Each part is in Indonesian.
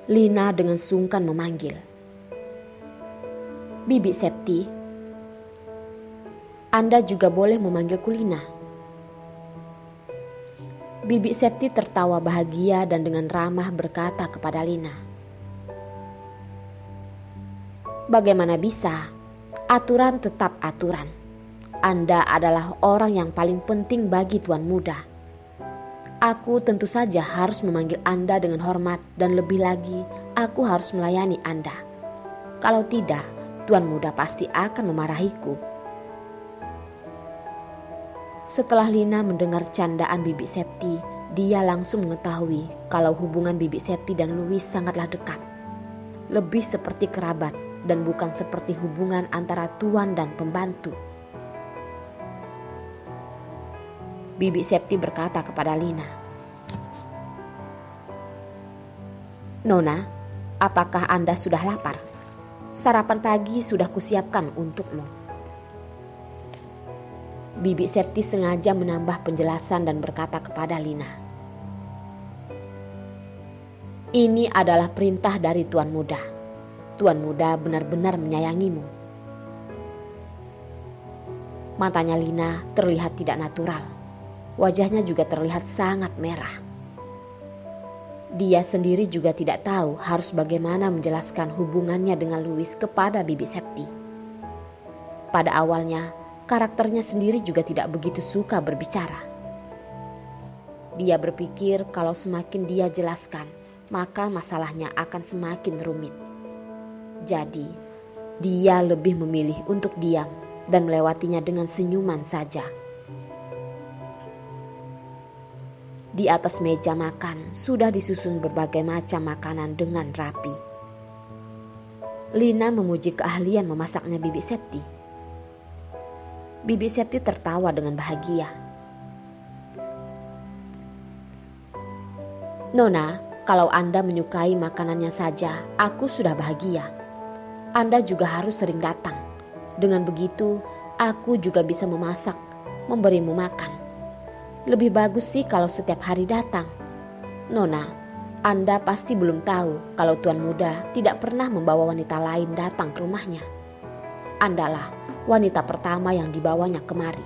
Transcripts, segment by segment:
Lina dengan sungkan memanggil, "Bibi Septi." "Anda juga boleh memanggilku Lina." Bibi Septi tertawa bahagia dan dengan ramah berkata kepada Lina, "Bagaimana bisa? Aturan tetap aturan. Anda adalah orang yang paling penting bagi Tuan Muda. Aku tentu saja harus memanggil Anda dengan hormat dan lebih lagi aku harus melayani Anda. Kalau tidak, Tuan Muda pasti akan memarahiku." Setelah Lina mendengar candaan Bibi Septi, dia langsung mengetahui kalau hubungan Bibi Septi dan Louis sangatlah dekat. Lebih seperti kerabat dan bukan seperti hubungan antara tuan dan pembantu. Bibi Septi berkata kepada Lina, "Nona, apakah Anda sudah lapar? Sarapan pagi sudah kusiapkan untukmu." Bibi Septi sengaja menambah penjelasan dan berkata kepada Lina, "Ini adalah perintah dari Tuan Muda. Tuan Muda benar-benar menyayangimu." Matanya Lina terlihat tidak natural. Wajahnya juga terlihat sangat merah. Dia sendiri juga tidak tahu harus bagaimana menjelaskan hubungannya dengan Louis kepada Bibi Septi. Pada awalnya, karakternya sendiri juga tidak begitu suka berbicara. Dia berpikir kalau semakin dia jelaskan, maka masalahnya akan semakin rumit. Jadi, dia lebih memilih untuk diam dan melewatinya dengan senyuman saja. Di atas meja makan sudah disusun berbagai macam makanan dengan rapi. Lina memuji keahlian memasaknya Bibi Septi. Bibi Septi tertawa dengan bahagia. "Nona, kalau Anda menyukai makanannya saja, aku sudah bahagia. Anda juga harus sering datang. Dengan begitu, aku juga bisa memasak, memberimu makan. Lebih bagus sih kalau setiap hari datang. Nona, Anda pasti belum tahu kalau Tuan Muda tidak pernah membawa wanita lain datang ke rumahnya. Andalah wanita pertama yang dibawanya kemari.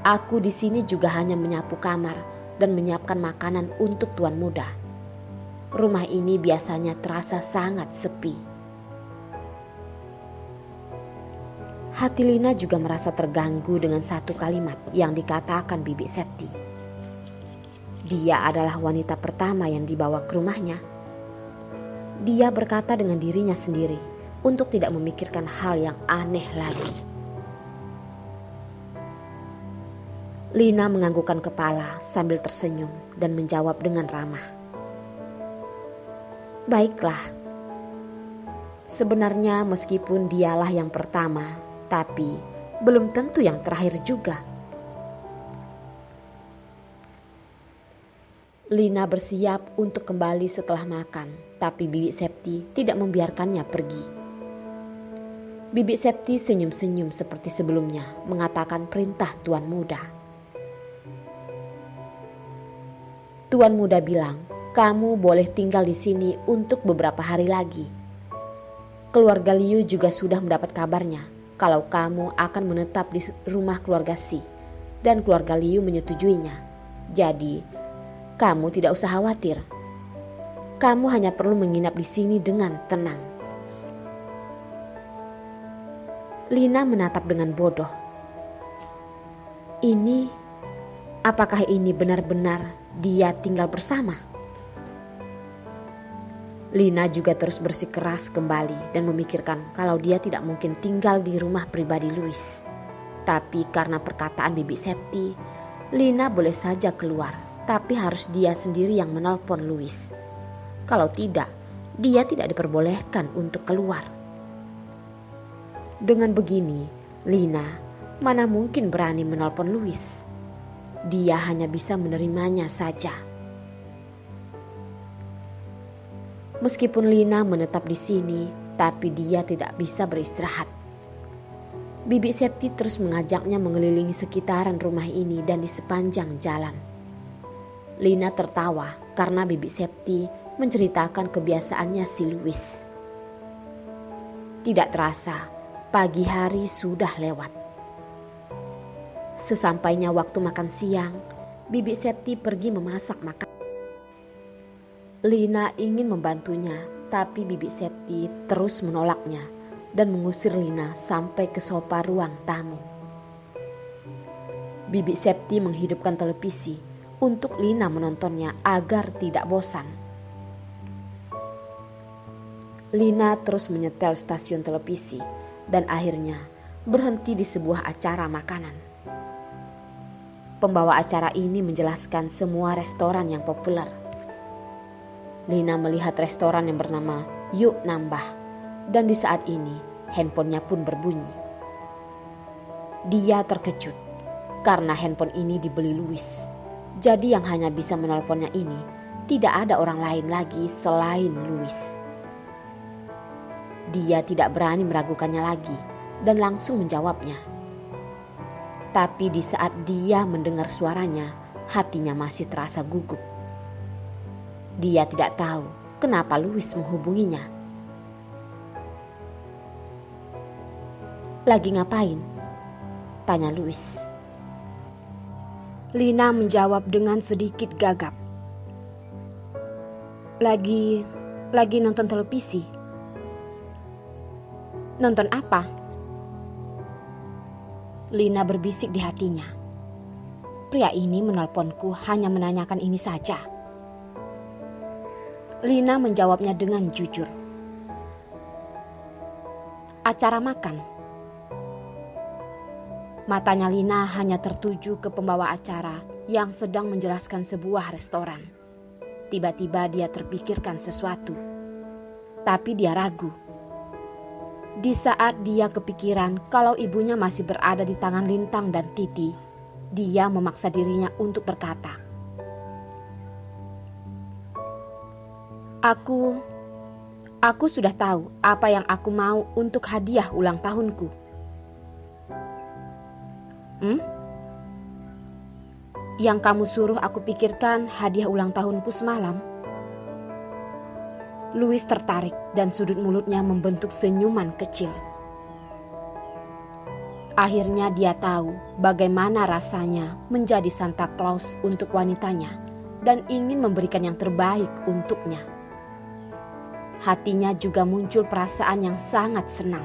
Aku di sini juga hanya menyapu kamar dan menyiapkan makanan untuk Tuan Muda. Rumah ini biasanya terasa sangat sepi." Hati Lina juga merasa terganggu dengan satu kalimat yang dikatakan Bibi Septi. Dia adalah wanita pertama yang dibawa ke rumahnya. Dia berkata dengan dirinya sendiri untuk tidak memikirkan hal yang aneh lagi. Lina menganggukkan kepala sambil tersenyum dan menjawab dengan ramah, "Baiklah. Sebenarnya meskipun dialah yang pertama, tapi belum tentu yang terakhir juga." Lina bersiap untuk kembali setelah makan, tapi Bibi Septi tidak membiarkannya pergi. Bibi Septi senyum-senyum seperti sebelumnya, mengatakan perintah Tuan Muda. Tuan Muda bilang, "Kamu boleh tinggal di sini untuk beberapa hari lagi. Keluarga Liu juga sudah mendapat kabarnya kalau kamu akan menetap di rumah keluarga Si, dan keluarga Liu menyetujuinya. Jadi, kamu tidak usah khawatir. Kamu hanya perlu menginap di sini dengan tenang." Lina menatap dengan bodoh. Apakah ini benar-benar dia tinggal bersama? Lina juga terus bersikeras kembali dan memikirkan kalau dia tidak mungkin tinggal di rumah pribadi Louis. Tapi karena perkataan Bibi Septi, Lina boleh saja keluar, tapi harus dia sendiri yang menelpon Louis. Kalau tidak, dia tidak diperbolehkan untuk keluar. Dengan begini, Lina mana mungkin berani menelpon Louis. Dia hanya bisa menerimanya saja. Meskipun Lina menetap di sini, tapi dia tidak bisa beristirahat. Bibi Septi terus mengajaknya mengelilingi sekitaran rumah ini dan di sepanjang jalan. Lina tertawa karena Bibi Septi menceritakan kebiasaannya si Louis. Tidak terasa, pagi hari sudah lewat. Sesampainya waktu makan siang, Bibi Septi pergi memasak makan. Lina ingin membantunya, tapi Bibi Septi terus menolaknya dan mengusir Lina sampai ke sofa ruang tamu. Bibi Septi menghidupkan televisi untuk Lina menontonnya agar tidak bosan. Lina terus menyetel stasiun televisi dan akhirnya berhenti di sebuah acara makanan. Pembawa acara ini menjelaskan semua restoran yang populer. Lina melihat restoran yang bernama Yuk Nambah dan di saat ini handphonenya pun berbunyi. Dia terkejut karena handphone ini dibeli Louis. Jadi yang hanya bisa menelponnya ini tidak ada orang lain lagi selain Louis. Dia tidak berani meragukannya lagi dan langsung menjawabnya. Tapi di saat dia mendengar suaranya, hatinya masih terasa gugup. Dia tidak tahu kenapa Louis menghubunginya. "Lagi ngapain?" tanya Louis. Lina menjawab dengan sedikit gagap. Lagi nonton televisi." "Nonton apa?" Lina berbisik di hatinya. Pria ini menelponku hanya menanyakan ini saja. Lina menjawabnya dengan jujur. "Acara makan." Matanya Lina hanya tertuju ke pembawa acara yang sedang menjelaskan sebuah restoran. Tiba-tiba dia terpikirkan sesuatu. Tapi dia ragu. Di saat dia kepikiran kalau ibunya masih berada di tangan Lintang dan Titi, dia memaksa dirinya untuk berkata, Aku sudah tahu apa yang aku mau untuk hadiah ulang tahunku." "Yang kamu suruh aku pikirkan hadiah ulang tahunku semalam?" Louis tertarik dan sudut mulutnya membentuk senyuman kecil. Akhirnya dia tahu bagaimana rasanya menjadi Santa Claus untuk wanitanya dan ingin memberikan yang terbaik untuknya. Hatinya juga muncul perasaan yang sangat senang.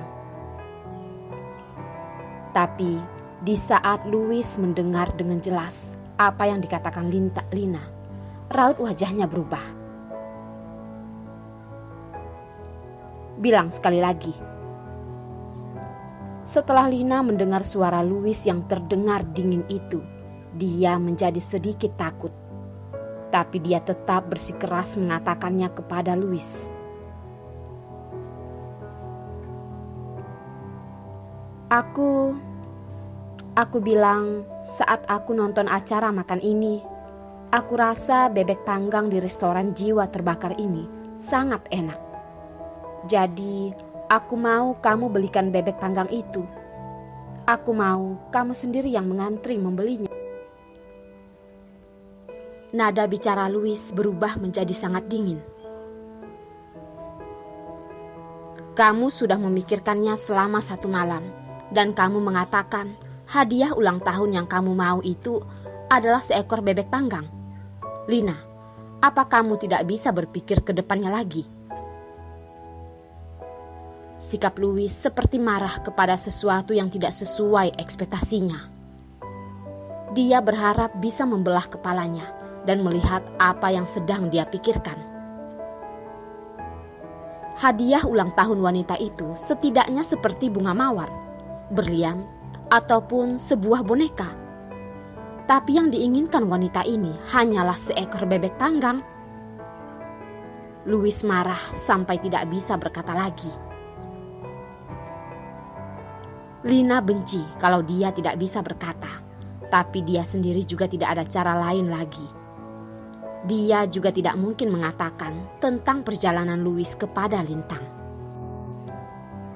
Tapi di saat Louis mendengar dengan jelas apa yang dikatakan Lina, raut wajahnya berubah. "Bilang sekali lagi." Setelah Lina mendengar suara Louis yang terdengar dingin itu, dia menjadi sedikit takut. Tapi dia tetap bersikeras mengatakannya kepada Louis. Aku bilang saat aku nonton acara makan ini, aku rasa bebek panggang di restoran jiwa terbakar ini sangat enak. Jadi aku mau kamu belikan bebek panggang itu. Aku mau kamu sendiri yang mengantri membelinya. Nada bicara Louis berubah menjadi sangat dingin. "Kamu sudah memikirkannya selama 1 malam. Dan kamu mengatakan hadiah ulang tahun yang kamu mau itu adalah seekor bebek panggang. Lina, apa kamu tidak bisa berpikir ke depannya lagi?" Sikap Louis seperti marah kepada sesuatu yang tidak sesuai ekspektasinya. Dia berharap bisa membelah kepalanya dan melihat apa yang sedang dia pikirkan. Hadiah ulang tahun wanita itu setidaknya seperti bunga mawar, berlian, ataupun sebuah boneka. Tapi yang diinginkan wanita ini hanyalah seekor bebek panggang. Louis marah sampai tidak bisa berkata lagi. Lina benci kalau dia tidak bisa berkata, tapi dia sendiri juga tidak ada cara lain lagi. Dia juga tidak mungkin mengatakan tentang perjalanan Louis kepada Lintang.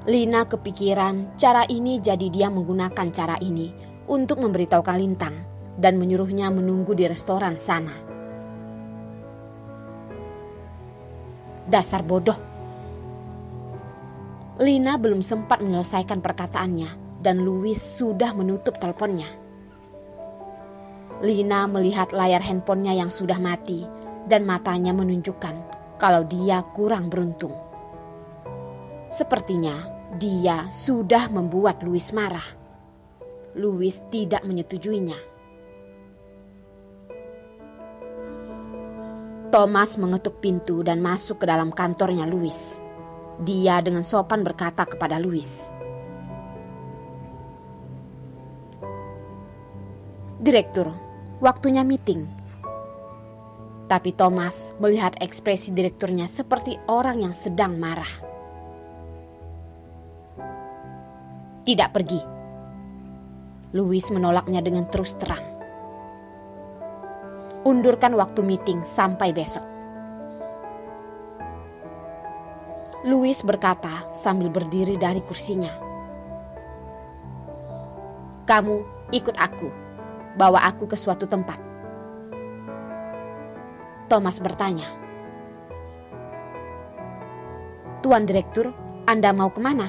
Lina kepikiran cara ini, jadi dia menggunakan cara ini untuk memberitahukan Lintang dan menyuruhnya menunggu di restoran sana. Dasar bodoh. Lina belum sempat menyelesaikan perkataannya dan Louis sudah menutup teleponnya. Lina melihat layar handphonenya yang sudah mati dan matanya menunjukkan kalau dia kurang beruntung. Sepertinya dia sudah membuat Louis marah. Louis tidak menyetujuinya. Thomas mengetuk pintu dan masuk ke dalam kantornya Louis. Dia dengan sopan berkata kepada Louis, "Direktur, waktunya meeting." Tapi Thomas melihat ekspresi direkturnya seperti orang yang sedang marah. "Tidak pergi." Louis menolaknya dengan terus terang. "Undurkan waktu meeting sampai besok." Louis berkata sambil berdiri dari kursinya. "Kamu ikut aku, bawa aku ke suatu tempat." Thomas bertanya, "Tuan Direktur, Anda mau kemana?"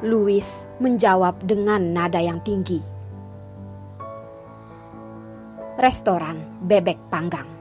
Louis menjawab dengan nada yang tinggi, "Restoran bebek panggang."